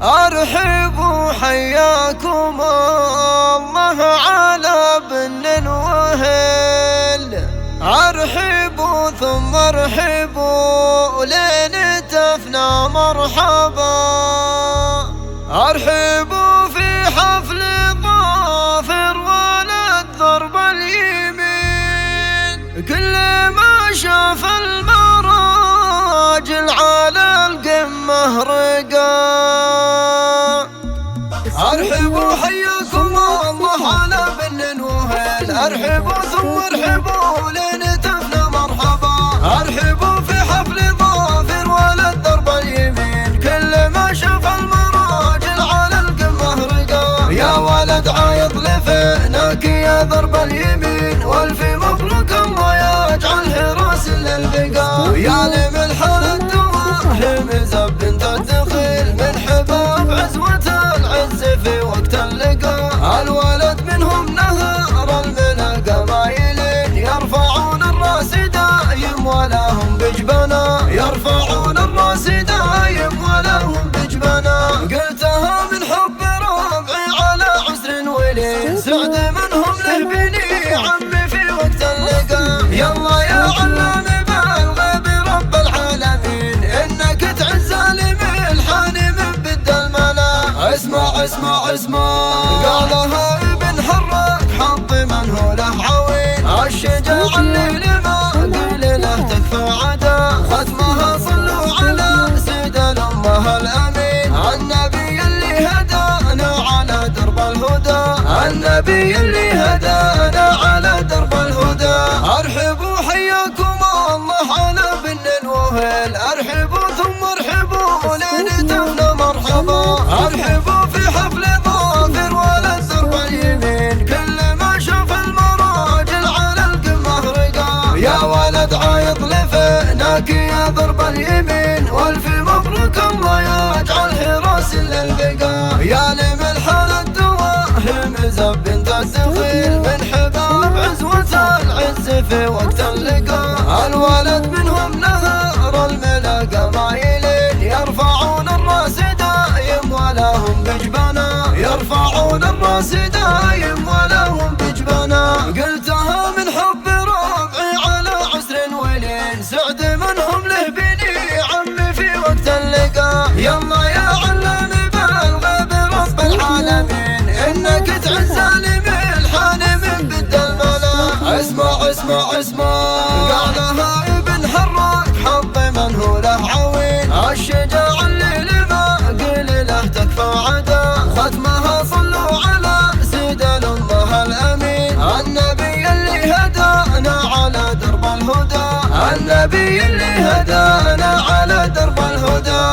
أرحب وحياكم الله على بن وهل. أرحبوا ثم ارحبوا لين تفنى مرحبا. أرحبوا في حفل ظافر ولد ضرب اليمين، كل ما شاف المراجل على القمة رقا. أرحبوا حياكم الله على بن وهل. أرحبوا ثم ارحبوا لين تفنى مرحبا. أرحبوا في حفل ظافر ولد ضرب اليمين، كل ما شاف المراجل على القمة رقا. يا ولد عايض لفناك يا ضرب اليمين، والف مبروك الله يجعل راس للبقاء. يا لملح الدواء مزب بنت الدخيل، من حباب عزوة العز في وقت اللقاء. الولد منهم نهر المنى قبايلين، يرفعون الراس دايم ولا هم بجبنا. يرفعون الراس دايم ولا هم بجبنا. قلتها من حب ربعي على عسر ولين، سعد منهم له بني عمي في وقت اللقاء. يلا يا علام بالغ برب العالمين، انك تعز لملحان من بد الملا. اسمع اسمع اسمع قالها ابن حراك، حظ من هو له عوين. الشجاع اللي ما قيل له تكفى عدا، ختمها صلوا على سيد الامه الامين. النبي اللي هدانا على درب الهدى. النبي اللي هدانا على درب الهدى. أرحبوا حياكم الله على بن وهل. أرحبوا ثم ارحبوا لين تفنى مرحبا. أرحبوا في حفل ظافر ولد ضرب اليمين، كل ما شاف المراجل على القمة رقا. يا ولد عايض لفناك يا ضرب اليمين، والف مبروك الله يجعل راس للبقاء. يا لملح الدواء مزب بنت الدخيل، من حباب عزوة العز في وقت اللقاء. الولد منهم نهر الملا قبايلين، يرفعون الراس دايم ولا هم بجبنا. يرفعون الراس دايم ولا هم بجبنا. قلتها من حب ربعي على عسر ولين، سعد منهم له بني عمي في وقت اللقاء. يلا يا علام بالغ برب العالمين، انك تعز لملحان من بد الملا. اسمع اسمع اسمع قالها ابن حراك، حظ من هو له عوين. الشجاع اللي ما قيل له تكفى عدا، ختمها صلوا على سيد الامه الامين. النبي اللي هدانا على درب الهدى. النبي اللي هدانا على درب الهدى.